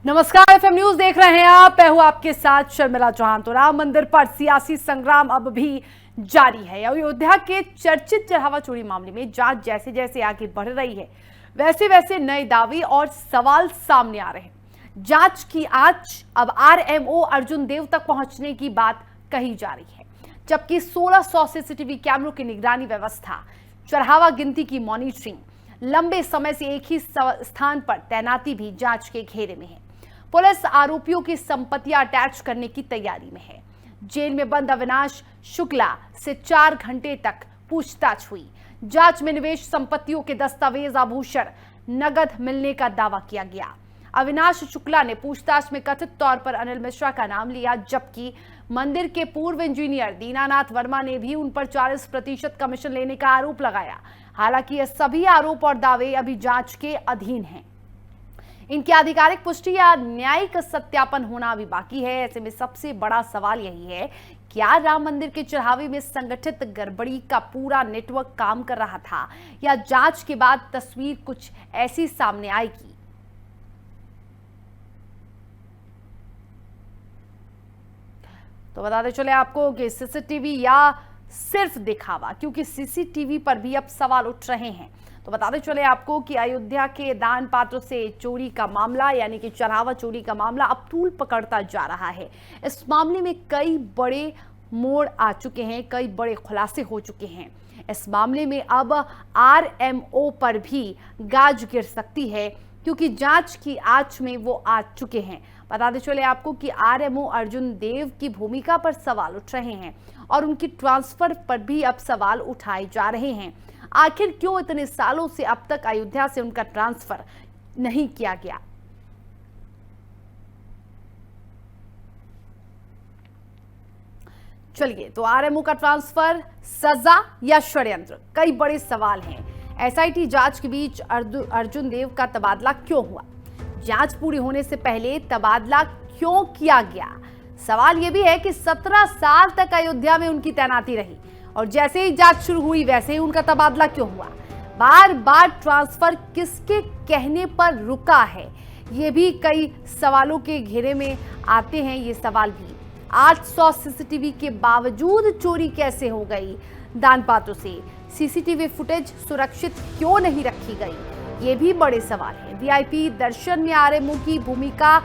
नमस्कार, FM news देख रहे हैं आप। मैं हूं आपके साथ शर्मिला चौहान। तो राम मंदिर पर सियासी संग्राम अब भी जारी है। अयोध्या के चर्चित चढ़ावा चोरी मामले में जांच जैसे जैसे आगे बढ़ रही है, वैसे वैसे नए दावे और सवाल सामने आ रहे हैं। जांच की आंच अब आरएमओ अर्जुन देव तक पहुंचने की बात कही जा रही है, जबकि 1600 सीसीटीवी कैमरों की निगरानी व्यवस्था, चढ़ावा गिनती की मॉनिटरिंग, लंबे समय से एक ही स्थान पर तैनाती भी जांच के घेरे में है। पुलिस आरोपियों की संपत्तियां अटैच करने की तैयारी में है। जेल में बंद अविनाश शुक्ला से 4 घंटे तक पूछताछ हुई। जांच में निवेश संपत्तियों के दस्तावेज, आभूषण, नगद मिलने का दावा किया गया। अविनाश शुक्ला ने पूछताछ में कथित तौर पर अनिल मिश्रा का नाम लिया, जबकि मंदिर के पूर्व इंजीनियर दीनानाथ वर्मा ने भी उन पर 40% कमीशन लेने का आरोप लगाया। हालांकि ये सभी आरोप और दावे अभी जांच के अधीन हैं। इनकी आधिकारिक पुष्टि या न्यायिक सत्यापन होना अभी बाकी है। ऐसे में सबसे बड़ा सवाल यही है, क्या राम मंदिर के चढ़ावे में संगठित गड़बड़ी का पूरा नेटवर्क काम कर रहा था, या जांच के बाद तस्वीर कुछ ऐसी सामने आएगी? तो बताते चले आपको कि सीसीटीवी या सिर्फ दिखावा, क्योंकि सीसीटीवी पर भी अब सवाल उठ रहे हैं। तो बताते चले आपको कि अयोध्या के दान पात्र से चोरी का मामला, यानी कि चढ़ावा चोरी का मामला अब तूल पकड़ता जा रहा है। इस मामले में कई बड़े मोड़ आ चुके हैं, कई बड़े खुलासे हो चुके हैं। इस मामले में अब आरएमओ पर भी गाज गिर सकती है, क्योंकि जांच की आंच में वो आ चुके हैं। बताते चले आपको कि आरएमओ अर्जुन देव की भूमिका पर सवाल उठ रहे हैं और उनकी ट्रांसफर पर भी अब सवाल उठाए जा रहे हैं। आखिर क्यों इतने सालों से अब तक अयोध्या से उनका ट्रांसफर नहीं किया गया? चलिए, तो आरएमओ का ट्रांसफर सजा या षड्यंत्र, कई बड़े सवाल हैं। एसआईटी जांच के बीच अर्जुन देव का तबादला क्यों हुआ? जांच पूरी होने से पहले तबादला क्यों किया गया? सवाल यह भी है कि 17 साल तक अयोध्या में उनकी तैनाती रही और जैसे ही जांच शुरू हुई वैसे ही उनका तबादला क्यों हुआ? बार बार ट्रांसफर किसके कहने पर रुका है? ये भी कई सवालों के घेरे में आते हैं। ये सवाल भी 800 सीसीटीवी के बावजूद चोरी कैसे हो गई? दान पात्रों से सीसीटीवी फुटेज सुरक्षित क्यों नहीं रखी गई? ये भी बड़े सवाल हैं। वीआईपी दर्शन में आरएमओ की भूमिका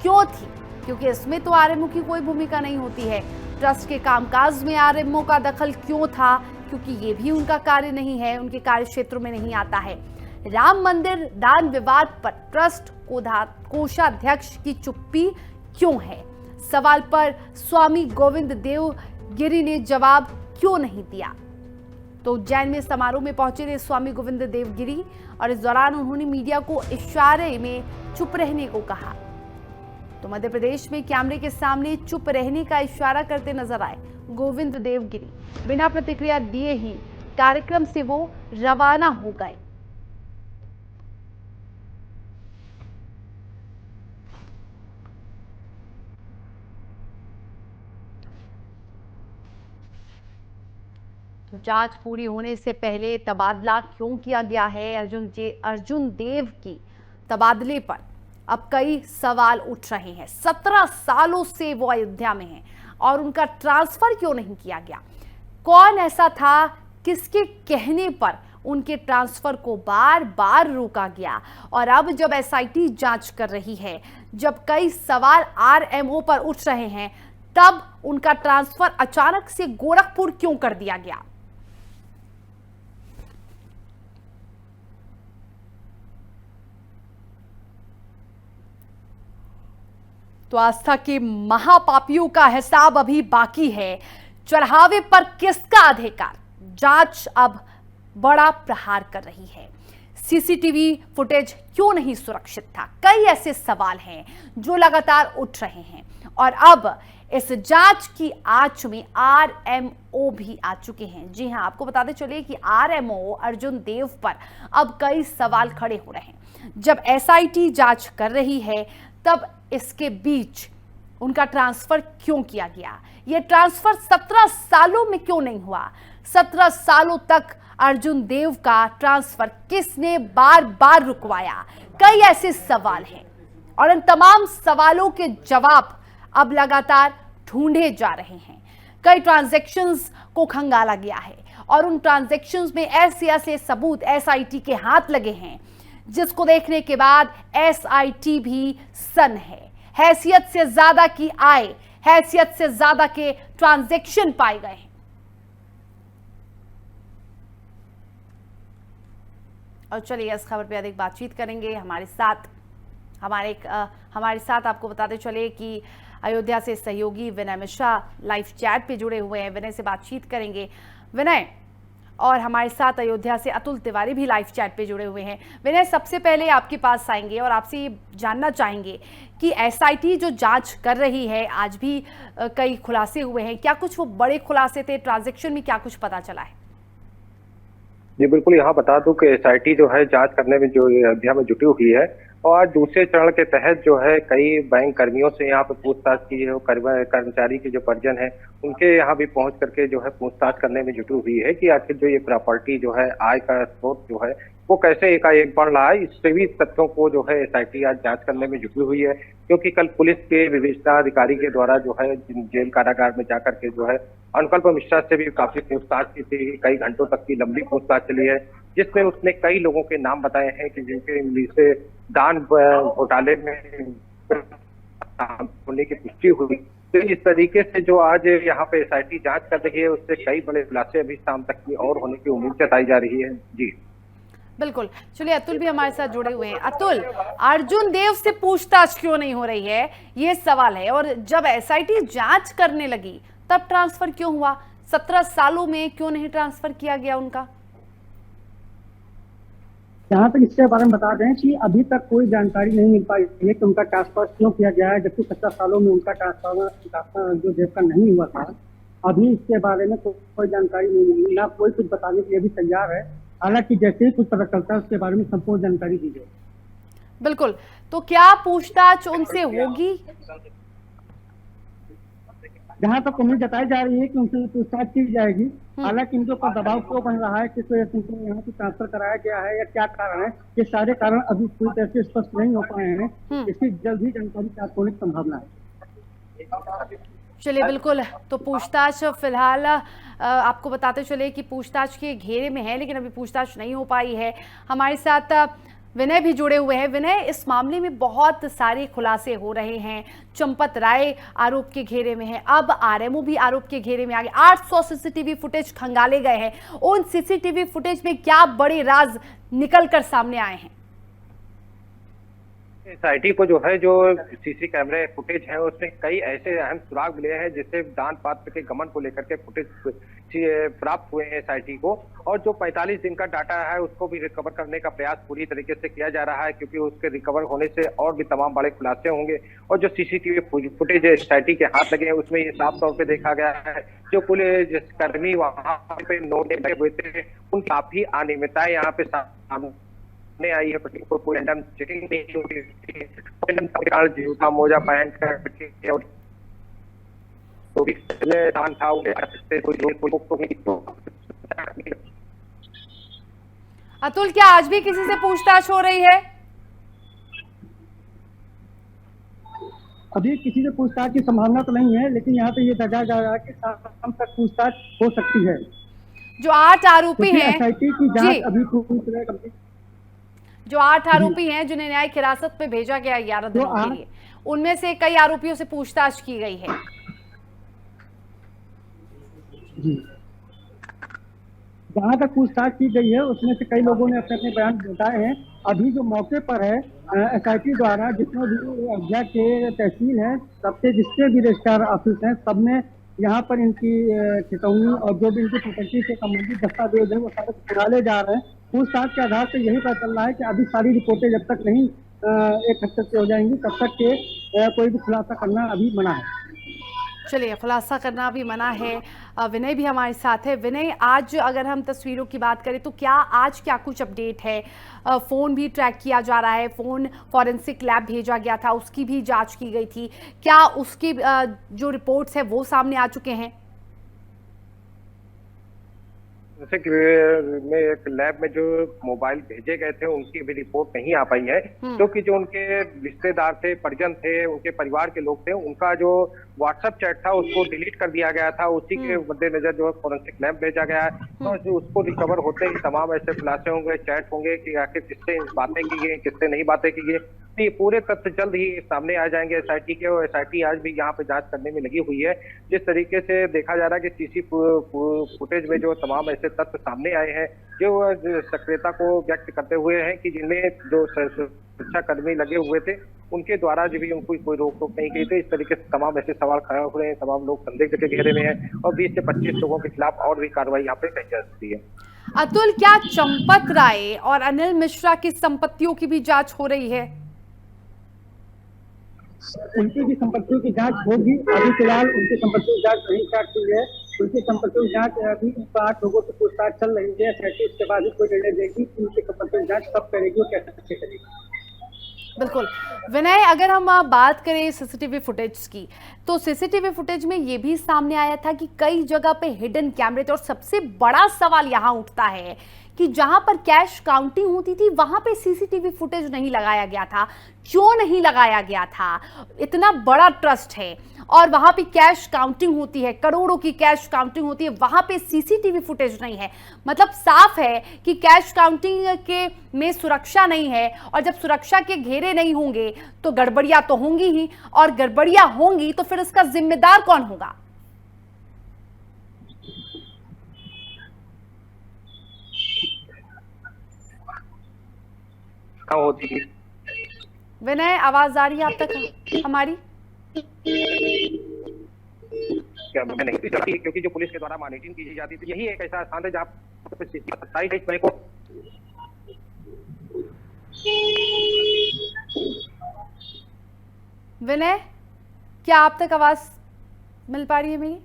क्यों थी? क्योंकि इसमें तो आरएमओ की कोई भूमिका नहीं होती है। ट्रस्ट के कामकाज में आरएमओ का दखल क्यों था? क्योंकि ये भी उनका कार्य नहीं है, उनके कार्य क्षेत्र में नहीं आता है। राम मंदिर दान विवाद पर ट्रस्ट कोषाध्यक्ष की चुप्पी क्यों है? सवाल पर स्वामी गोविंद देव गिरी ने जवाब क्यों नहीं दिया? तो उज्जैन में समारोह में पहुंचे थे स्वामी गोविंद देव गिरी और इस दौरान उन्होंने मीडिया को इशारे में चुप रहने को कहा। तो मध्य प्रदेश में कैमरे के सामने चुप रहने का इशारा करते नजर आए गोविंद देव गिरी। बिना प्रतिक्रिया दिए ही कार्यक्रम से वो रवाना हो गए। जांच पूरी होने से पहले तबादला क्यों किया गया है? अर्जुन देव की तबादले पर अब कई सवाल उठ रहे हैं। 17 सालों से वो अयोध्या में हैं और उनका ट्रांसफर क्यों नहीं किया गया? कौन ऐसा था, किसके कहने पर उनके ट्रांसफर को बार बार रोका गया? और अब जब एसआईटी जांच कर रही है, जब कई सवाल आरएमओ पर उठ रहे हैं, तब उनका ट्रांसफर अचानक से गोरखपुर क्यों कर दिया गया? तो आस्था के महापापियों का हिसाब अभी बाकी है। चढ़ावे पर किसका अधिकार? जांच अब बड़ा प्रहार कर रही है। सीसीटीवी फुटेज क्यों नहीं सुरक्षित था? कई ऐसे सवाल हैं जो लगातार उठ रहे हैं और अब इस जांच की आंच में आरएमओ भी आ चुके हैं। जी हां, आपको बताते चले कि आरएमओ अर्जुन देव पर अब कई सवाल खड़े हो रहे हैं। जब एसआईटी जांच कर रही है, तब इसके बीच उनका ट्रांसफर क्यों किया गया? यह ट्रांसफर 17 सालों में क्यों नहीं हुआ? 17 सालों तक अर्जुन देव का ट्रांसफर किसने बार बार रुकवाया? कई ऐसे सवाल हैं। और इन तमाम सवालों के जवाब अब लगातार ढूंढे जा रहे हैं। कई ट्रांजैक्शंस को खंगाला गया है और उन ट्रांजैक्शंस में ऐसे ऐसे सबूत एसआईटी के हाथ लगे हैं जिसको देखने के बाद एसआईटी भी सन्न है। हैसियत से ज्यादा की आय, हैसियत से ज्यादा के ट्रांजैक्शन पाए गए हैं। और चलिए इस खबर पे अधिक बातचीत करेंगे। हमारे साथ आपको बताते चले कि अयोध्या से सहयोगी विनय मिश्रा लाइव चैट पे जुड़े हुए हैं। विनय से बातचीत करेंगे। विनय, और हमारे साथ अयोध्या से अतुल तिवारी भी लाइव चैट पे जुड़े हुए हैं। विनय, सबसे पहले आपके पास आएंगे और आपसे ये जानना चाहेंगे कि एसआईटी जो जांच कर रही है, आज भी कई खुलासे हुए हैं, क्या कुछ वो बड़े खुलासे थे? ट्रांजैक्शन में क्या कुछ पता चला है? जी बिल्कुल, यहाँ बता दूं कि एसआईटी जो है जांच करने में जो अयोध्या में जुटी हुई है और आज दूसरे चरण के तहत जो है कई बैंक कर्मियों से यहाँ पे पूछताछ की है। कर्मचारी के जो परिजन है उनके यहाँ भी पहुंच करके जो है पूछताछ करने में जुटी हुई है कि आखिर जो ये प्रॉपर्टी जो है आय का स्रोत जो है वो कैसे एकाएक बढ़ रहा है। इससे भी तथ्यों को जो है एसआईटी आज जांच करने में जुटी हुई है, क्योंकि कल पुलिस के विवेचना अधिकारी के द्वारा जो है जेल कारागार में जाकर के जो है अनुकल्प मिश्रा से भी काफी पूछताछ की थी। कई घंटों तक की लंबी पूछताछ चली है, जिसमें उसने कई लोगों के नाम बताए हैं कि जिनके से दान घोटाले में होने की पुष्टि हुई। तो इस तरीके से जो आज यहाँ पे एसआईटी जांच कर रही है उससे कई बड़े खुलासे अभी शाम तक की और होने की उम्मीद जताई जा रही है। जी बिल्कुल, चलिए अतुल भी हमारे साथ जुड़े हुए हैं। अतुल, अर्जुन देव से पूछताछ क्यों नहीं हो रही है, ये सवाल है। और जब एसआईटी जांच करने लगी तब ट्रांसफर क्यों हुआ? 17 सालों में क्यों नहीं ट्रांसफर किया गया उनका? जहाँ तक इसके बारे में बता दें कि अभी तक कोई जानकारी नहीं मिल पाई है कि उनका ट्रांसफर क्यों किया गया है, जबकि 17 सालों में उनका ट्रांसफर जो देव का नहीं हुआ था। अभी इसके बारे में कोई जानकारी नहीं मिली, ना कोई कुछ बताने के लिए भी तैयार है। हालांकि जैसे ही कुछ पता चलता है उसके बारे में संपूर्ण जानकारी दी जाएगी। बिल्कुल, तो क्या पूछताछ उनसे होगी? जहाँ तक उम्मीद जताई जा रही है कि उनसे पूछताछ की जाएगी। हालांकि इनके ऊपर दबाव क्यों बन रहा है, किस वजह से इनको यहाँ से ट्रांसफर कराया गया है या क्या कारण है, ये सारे कारण अभी पूरी तरह से स्पष्ट नहीं हो पाए हैं। इसकी जल्द ही जानकारी प्राप्त होने की संभावना है। चलिए बिल्कुल, तो पूछताछ फिलहाल आपको बताते चले कि पूछताछ के घेरे में है, लेकिन अभी पूछताछ नहीं हो पाई है। हमारे साथ विनय भी जुड़े हुए हैं। विनय, इस मामले में बहुत सारे खुलासे हो रहे हैं। चंपत राय आरोप के घेरे में है, अब आरएमओ भी आरोप के घेरे में आ गए। 800 सीसीटीवी फुटेज खंगाले गए हैं। उन सीसीटीवी फुटेज में क्या बड़े राज निकल कर सामने आए हैं? एसआईटी को जो है जो सीसी कैमरे फुटेज है उसमें कई ऐसे अहम सुराग मिले हैं जिससे दान पात्र के गमन को लेकर के फुटेज प्राप्त हुए हैं एसआईटी को। और जो 45 दिन का डाटा है उसको भी रिकवर करने का प्रयास पूरी तरीके से किया जा रहा है, क्योंकि उसके रिकवर होने से और भी तमाम बड़े खुलासे होंगे। और जो सीसीटीवी फुटेज एसआईटी के हाथ लगे हैं उसमें ये साफ तौर पे देखा गया है जो पुलिस कर्मी वहां पे नोट लगे हुए थे उनकी काफी अनियमितताएं यहाँ पे सामने आई है। कोई रैंडम चेकिंग नहीं होती थी, जूता मोजा पहन करके और तो भी दान था अतुल, क्या आज भी किसी से पूछताछ हो रही है? अभी किसी से पूछताछ की संभावना तो नहीं है, लेकिन यहाँ पे ये दर्जा जा रहा है कि शाम तक पूछताछ हो सकती है। जो 8 आरोपी हैं, एसआईटी की जांच अभी पूरी तरह कंप्लीट, जो 8 आरोपी हैं जिन्हें न्यायिक हिरासत में भेजा गया 11 दिनों के लिए, उनमें से कई आरोपियों से पूछताछ की गई है। जहाँ तक पूछताछ की गई है उसमें से कई लोगों ने अपने अपने बयान बताए हैं। अभी जो मौके पर है एसआईटी द्वारा जितने भी अयोध्या के तहसील है, सबसे जितने भी रजिस्ट्रार ऑफिस हैं, सब में यहाँ पर इनकी चेतावनी और जो भी इनकी प्रॉपर्टी से संबंधित दस्तावेज है वो सारे निकाले जा रहे हैं। पूछताछ के आधार पर यही पता चल रहा है कि अभी सारी रिपोर्टें जब तक नहीं एक हद तक हो जाएंगी तब तक के कोई भी खुलासा करना अभी मना है। चलिए, खुलासा करना भी मना है। विनय भी हमारे साथ है। विनय, आज अगर हम तस्वीरों की बात करें तो आज क्या कुछ अपडेट है? फ़ोन भी ट्रैक किया जा रहा है, फ़ोन फॉरेंसिक लैब भेजा गया था, उसकी भी जांच की गई थी। क्या उसकी जो रिपोर्ट्स है वो सामने आ चुके हैं? फोरेंसिक में एक लैब में जो मोबाइल भेजे गए थे उनकी भी रिपोर्ट नहीं आ पाई है, क्योंकि जो उनके रिश्तेदार थे, परिजन थे, उनके परिवार के लोग थे, उनका जो व्हाट्सएप चैट था उसको डिलीट कर दिया गया था। उसी के मद्देनजर जो है फोरेंसिक लैब भेजा गया है, तो उसको रिकवर होते ही तमाम ऐसे खुलासे होंगे, चैट होंगे कि आखिर किससे बातें की गई, किससे नहीं बातें की गई। तो ये पूरे तथ्य जल्द ही सामने आ जाएंगे एसआईटी के, और एसआईटी आज भी यहाँ पे जांच करने में लगी हुई है। जिस तरीके से देखा जा रहा है कि सीसी फुटेज में जो तमाम ऐसे तथ्य सामने आए हैं जो सक्रियता को व्यक्त करते हुए हैं कि जिनमें जो सुरक्षा कर्मी लगे हुए थे उनके द्वारा जो भी उनको कोई रोक टोक नहीं की थी। इस तरीके से तमाम ऐसे सवाल खड़ा हो रहे हैं, तमाम लोग संदिग्ध के घेरे में हैं और 20 से 25 लोगों के खिलाफ और भी कार्रवाई यहाँ पे की जा सकती है। अतुल, क्या चंपत राय और अनिल मिश्रा की संपत्तियों की भी जांच हो रही है? उनकी भी संपत्तियों की जांच होगी। अभी फिलहाल उनकी संपत्तियों की जांच नहीं स्टार्ट की है। उनकी संपत्तियों की जांच अभी 8 लोगों से पूछताछ चल रही है। इसके बाद ही कोई निर्णय देगी कि उनकी संपत्तियों की जांच कब करेगी और कैसे करेगी। बिल्कुल विनय, अगर हम बात करें सीसीटीवी फुटेज की, तो सीसीटीवी फुटेज में ये भी सामने आया था कि कई जगह पे हिडन कैमरे थे, और सबसे बड़ा सवाल यहाँ उठता है कि जहां पर कैश काउंटिंग होती थी वहां पे सीसीटीवी फुटेज नहीं लगाया गया था। क्यों नहीं लगाया गया था? इतना बड़ा ट्रस्ट है और वहां पे कैश काउंटिंग होती है, करोड़ों की कैश काउंटिंग होती है, वहां पे सीसीटीवी फुटेज नहीं है। मतलब साफ है कि कैश काउंटिंग के में सुरक्षा नहीं है, और जब सुरक्षा के घेरे नहीं होंगे तो गड़बड़ियां तो होंगी ही, और गड़बड़ियां होंगी तो फिर इसका जिम्मेदार कौन होगा? होती विनय, आवाज आ रही है आप तक हमारी? क्या नहीं थी जाती, क्योंकि जो पुलिस के द्वारा मॉनिटरिंग की जाती थी, यही एक ऐसा स्थान है जहाँ 27 मई को विनय, क्या आप तक आवाज मिल पा रही है मेरी?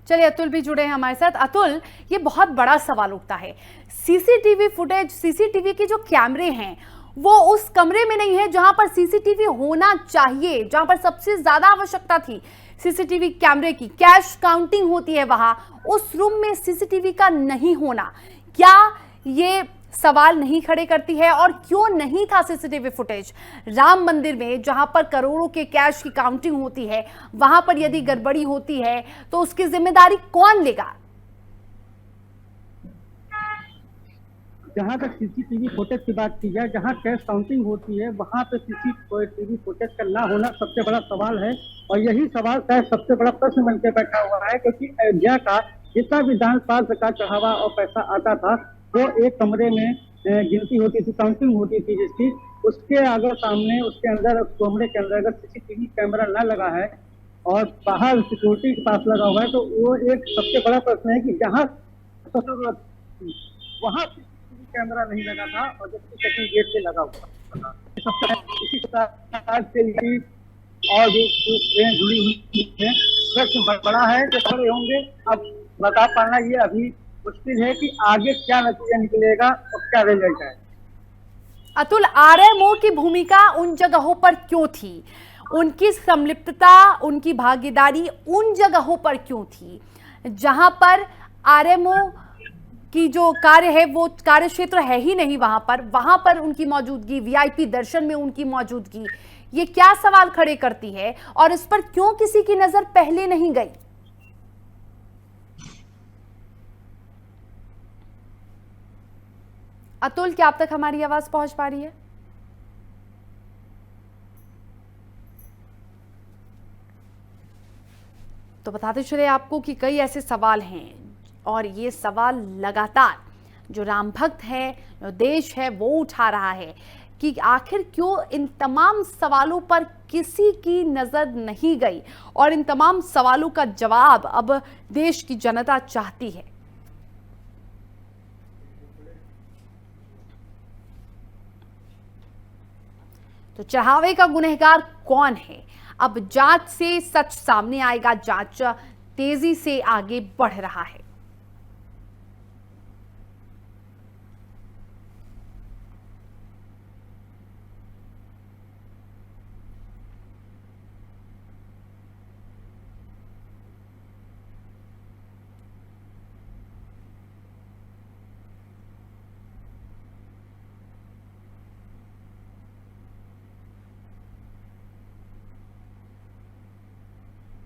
चलिए, अतुल भी जुड़े हैं हमारे साथ। अतुल, ये बहुत बड़ा सवाल उठता है, सीसीटीवी फुटेज, सीसीटीवी के जो कैमरे हैं वो उस कमरे में नहीं है जहां पर सीसीटीवी होना चाहिए, जहां पर सबसे ज्यादा आवश्यकता थी सीसीटीवी कैमरे की, कैश काउंटिंग होती है वहां, उस रूम में सीसीटीवी का नहीं होना, क्या ये सवाल नहीं खड़े करती है? और क्यों नहीं था सीसीटीवी फुटेज राम मंदिर में, जहां पर करोड़ों के कैश की काउंटिंग होती है, वहां पर यदि गड़बड़ी होती है तो उसकी जिम्मेदारी कौन लेगा? जहां तक सीसीटीवी फुटेज की बात की जाए, जहां कैश काउंटिंग होती है वहां पे सीसीटीवी फुटेज का ना होना सबसे बड़ा सवाल है। और यही सवाल शायद सबसे बड़ा प्रश्न बनकर बैठा हुआ है, क्योंकि अयोध्या का जितना भी दान पाल का चढ़ावा और पैसा आता था वो एक कमरे में गिनती होती थी, काउंटिंग होती थी जिसकी, उसके अगर सामने उसके अंदर कमरे के अंदर अगर सीसीटीवी कैमरा ना लगा है और बाहर सिक्योरिटी के पास लगा हुआ है, तो वो एक सबसे बड़ा प्रश्न है कि जहाँ वहाँ कैमरा नहीं लगा था और जबकि सेकंड गेट पे लगा हुआ था। इसी प्रकार से लिए और भी ट्रेन जुड़ी हुई है। प्रश्न बड़ा है कि खड़े होंगे, अब बता पाना ये अभी मुश्किल है कि आगे क्या नतीजा निकलेगा और क्या रिजल्ट है। अतुल, आरएमओ की भूमिका उन जगहों पर क्यों थी? उनकी संलिप्तता, उनकी भागीदारी उन जगहों पर क्यों थी जहां पर आरएमओ की जो कार्य है वो कार्य क्षेत्र है ही नहीं? वहां पर उनकी मौजूदगी, वीआईपी दर्शन में उनकी मौजूदगी, ये क्या सवाल खड़े करती है और इस पर क्यों किसी की नजर पहले नहीं गई? अतुल, क्या आप तक हमारी आवाज पहुंच पा रही है? तो बताते चले आपको कि कई ऐसे सवाल हैं और ये सवाल लगातार जो राम भक्त है, जो देश है, वो उठा रहा है कि आखिर क्यों इन तमाम सवालों पर किसी की नजर नहीं गई, और इन तमाम सवालों का जवाब अब देश की जनता चाहती है। तो चढ़ावे का गुनहगार कौन है? अब जांच से सच सामने आएगा। जांच तेजी से आगे बढ़ रहा है।